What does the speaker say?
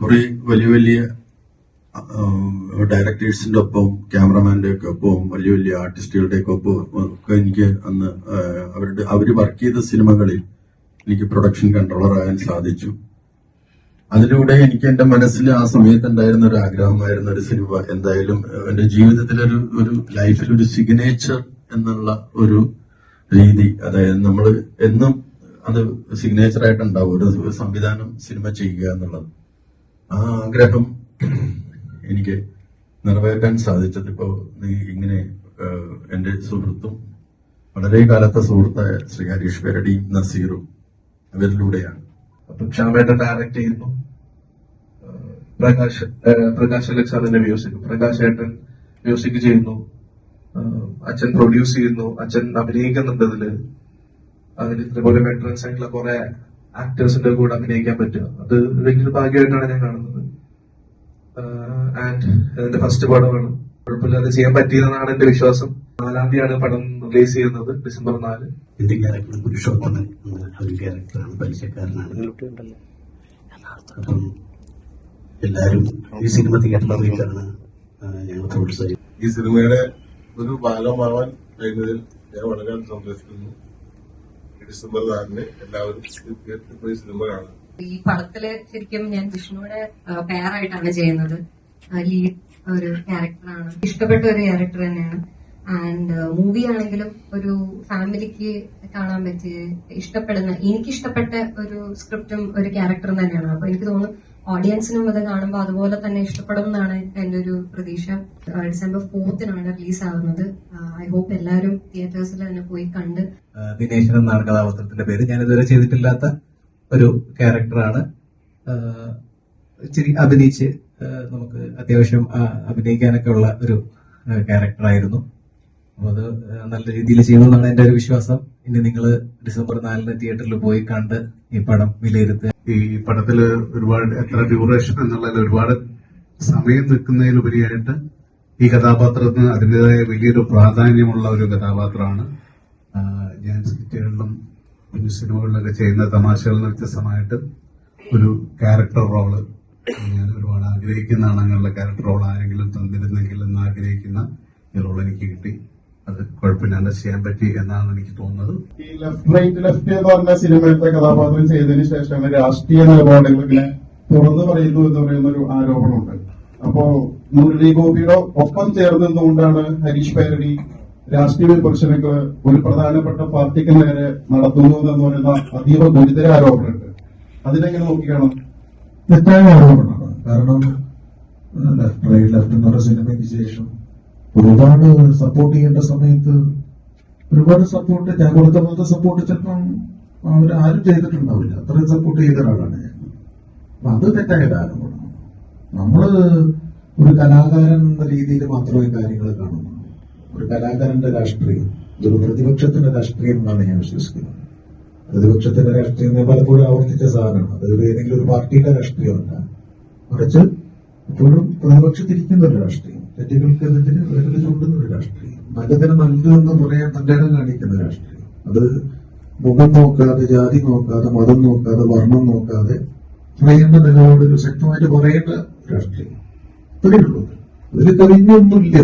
കുറെ വലിയ വലിയ ഡയറക്ടേഴ്സിന്റെ ഒപ്പം ക്യാമറമാന്റെ ഒക്കെ ഒപ്പവും വലിയ വലിയ ആർട്ടിസ്റ്റുകളുടെ ഒക്കെ ഒപ്പം ഒക്കെ എനിക്ക് അന്ന് അവര് വർക്ക് ചെയ്ത സിനിമകളിൽ എനിക്ക് പ്രൊഡക്ഷൻ കൺട്രോളർ ആകാൻ സാധിച്ചു. അതിലൂടെ എനിക്ക് എന്റെ മനസ്സിൽ ആ സമയത്ത് ഉണ്ടായിരുന്ന ഒരു ആഗ്രഹമായിരുന്ന ഒരു സിനിമ എന്തായാലും എന്റെ ജീവിതത്തിലൊരു ലൈഫിൽ ഒരു സിഗ്നേച്ചർ എന്നുള്ള ഒരു രീതി, അതായത് നമ്മൾ എന്നും അത് സിഗ്നേച്ചർ ആയിട്ടുണ്ടാവും ഒരു സംവിധാനം സിനിമ ചെയ്യുക എന്നുള്ളത്. ആ ആഗ്രഹം എനിക്ക് നിറവേറ്റാൻ സാധിച്ചത് ഇപ്പോ ഇങ്ങനെ എന്റെ സുഹൃത്തും വളരെ കാലത്തെ സുഹൃത്തായ ശ്രീ ഹരീഷ് പേരടിയും നസീറും അവരിലൂടെയാണ്. അപ്പം ശ്യാമേട്ടൻ ഡയറക്ട് ചെയ്യുന്നു, പ്രകാശ് അലക്സാറിന്റെ മ്യൂസിക്, പ്രകാശ് ഏട്ടൻ മ്യൂസിക് ചെയ്യുന്നു, അച്ഛൻ പ്രൊഡ്യൂസ് ചെയ്യുന്നു, അച്ഛൻ അഭിനയിക്കുന്നുണ്ട് ഇതില്. അങ്ങനെ ഇതേപോലെ വെറ്ററൻസ് ആയിട്ടുള്ള കുറെ ആക്ടേഴ്സിന്റെ കൂടെ അഭിനയിക്കാൻ പറ്റുക, അത് വലിയൊരു ഭാഗ്യമായിട്ടാണ് ഞാൻ കാണുന്നത്. ആൻഡ് ഇതിന്റെ ഫസ്റ്റ് പടമാണ്, കുഴപ്പമില്ലാതെ ചെയ്യാൻ പറ്റിയതെന്നാണ് എന്റെ വിശ്വാസം. 4-ാം തീയതിയാണ് പടം റിലീസ് ചെയ്യുന്നത്, December 4. എന്റെ ക്യാരക്ടർ പുരുഷോത്തമൻ ഒരു ക്യാരക്ടറാണ്, പരിചയക്കാരനാണ്. അപ്പം എല്ലാവരും ഈ സിനിമ തിയേറ്ററിൽ അറിയിച്ചാണ് ഞങ്ങൾ പ്രോത്സാഹിക്കും. ഈ സിനിമയുടെ ഒരു ഭാഗമാവാൻ കഴിഞ്ഞതിൽ ഞാൻ വളരെ സന്തോഷിക്കുന്നു. December 4 എല്ലാവരും തിയേറ്ററിൽ പോയി സിനിമ കാണാം. ഈ പടത്തില് ശരിക്കും ഞാൻ വിഷ്ണുവിടെ പെയറായിട്ടാണ് ചെയ്യുന്നത്. ലീഡ് ഒരു ക്യാരക്ടറാണ്, ഇഷ്ടപ്പെട്ട ഒരു ക്യാരക്ടർ തന്നെയാണ്. ആൻഡ് മൂവി ആണെങ്കിലും ഒരു ഫാമിലിക്ക് കാണാൻ പറ്റിയ ഇഷ്ടപ്പെടുന്ന, എനിക്കിഷ്ടപ്പെട്ട ഒരു സ്ക്രിപ്റ്റും ഒരു ക്യാരക്ടറും തന്നെയാണ്. അപ്പൊ എനിക്ക് തോന്നുന്നു ഓഡിയൻസിനും അത് കാണുമ്പോൾ അതുപോലെ തന്നെ ഇഷ്ടപ്പെടും എന്നാണ് എന്റെ ഒരു പ്രതീക്ഷ. December 4 റിലീസ് ആവുന്നത്. ഐ ഹോപ്പ് എല്ലാവരും തിയേറ്റേഴ്സിൽ തന്നെ പോയി കണ്ട്. ദിനേശൻ എന്നാണ് കഥാപാത്രത്തിന്റെ പേര്. ഞാൻ ഇതുവരെ ചെയ്തിട്ടില്ലാത്ത ഒരു ക്യാരക്ടറാണ്. ഇച്ചിരി അഭിനയിച്ച് നമുക്ക് അത്യാവശ്യം അഭിനയിക്കാനൊക്കെ ഉള്ള ഒരു ക്യാരക്ടറായിരുന്നു. അപ്പോൾ അത് നല്ല രീതിയിൽ ചെയ്യുമെന്നാണ് എന്റെ ഒരു വിശ്വാസം. ഇനി നിങ്ങൾ December 4 തിയേറ്ററിൽ പോയി കണ്ട് ഈ പടം വിലയിരുത്തുക. ഈ പടത്തില് ഒരുപാട് എത്ര ഡ്യൂറേഷൻ എന്നുള്ളതിൽ ഒരുപാട് സമയം നിൽക്കുന്നതിലുപരിയായിട്ട് ഈ കഥാപാത്രത്തിന് അതിൻ്റെതായ വലിയൊരു പ്രാധാന്യമുള്ള ഒരു കഥാപാത്രമാണ്. ഞാൻ സ്കിറ്റുകളിലും സിനിമകളിലൊക്കെ ചെയ്യുന്ന തമാശകളിൽ വ്യത്യസ്തമായിട്ട് ഒരു ക്യാരക്ടർ റോള് ഞാൻ ഒരുപാട് ആഗ്രഹിക്കുന്നതാണ്. അങ്ങനെയുള്ള ക്യാരക്ടർ റോൾ ആരെങ്കിലും തന്നിരുന്നെങ്കിൽ എന്ന് ആഗ്രഹിക്കുന്ന ഈ റോൾ എനിക്ക് കിട്ടി. അത് കുഴപ്പമില്ലാണ്ട് ചെയ്യാൻ പറ്റി എന്നാണ് എനിക്ക് തോന്നുന്നത്. ഈ ലെഫ്റ്റ് എന്ന് പറഞ്ഞ സിനിമയിലത്തെ കഥാപാത്രം ചെയ്തതിനു ശേഷം രാഷ്ട്രീയ നിലപാടുകൾ ഇങ്ങനെ തുറന്നു പറയുന്നു എന്ന് പറയുന്ന ഒരു ആരോപണമുണ്ട്. അപ്പോ മുരളി ഗോപിയുടെ ഒപ്പം ചേർന്നുകൊണ്ടാണ് ഹരീഷ് പേരടി രാഷ്ട്രീയ വിമർശനങ്ങൾ ഒരു പ്രധാനപ്പെട്ട പാർട്ടിക്ക് നേരെ നടത്തുന്നു എന്ന് പറയുന്ന അതീവ ഗുരുതര ആരോപണമുണ്ട്. അതിനെങ്ങനെ നോക്കിക്കാണും? തെറ്റായ ആരോപണമാണ്. കാരണം ലെഫ്റ്റ് എന്ന് പറഞ്ഞ സിനിമയ്ക്ക് ശേഷം ഒരുപാട് സപ്പോർട്ട് ചെയ്യേണ്ട സമയത്ത് ഒരുപാട് സപ്പോർട്ട് ഞാൻ കൊടുത്ത പോലത്തെ സപ്പോർട്ട് ചിലപ്പം അവരാരും ചെയ്തിട്ടുണ്ടാവില്ല. അത്രയും സപ്പോർട്ട് ചെയ്ത ഒരാളാണ് ഞാൻ. അപ്പൊ അത് തെറ്റായ ആരോപണമാണ്. നമ്മള് ഒരു കലാകാരൻ എന്ന രീതിയിൽ മാത്രമേ കാര്യങ്ങൾ കാണുന്നു. ഒരു കലാകാരന്റെ രാഷ്ട്രീയം ഇതൊരു പ്രതിപക്ഷത്തിന്റെ രാഷ്ട്രീയം എന്നാണ് ഞാൻ വിശ്വസിക്കുന്നത്. പ്രതിപക്ഷത്തിന്റെ രാഷ്ട്രീയം പലപ്പോഴും ആവർത്തിച്ച സാധനമാണ്. അത് ഏതെങ്കിലും ഒരു പാർട്ടിയുടെ രാഷ്ട്രീയമല്ല, മറിച്ച് എപ്പോഴും പ്രതിപക്ഷത്തിരിക്കുന്ന ഒരു രാഷ്ട്രീയം, തെറ്റുകൾക്കെതിരെ വിരൽ ചൂണ്ടുന്ന ഒരു രാഷ്ട്രീയം, നല്ലതിന് നല്ലതെന്ന് പറയാൻ തന്റെ ഇടം കാണിക്കുന്ന രാഷ്ട്രീയം. അത് മുഖം നോക്കാതെ, ജാതി നോക്കാതെ, മതം നോക്കാതെ, വർണ്ണം നോക്കാതെ പറയേണ്ട നിലപാടുകൾ ശക്തമായിട്ട് പറയേണ്ട രാഷ്ട്രീയം. ഇത്രയുള്ളൂ. അതിൽ കവിഞ്ഞൊന്നുമില്ല.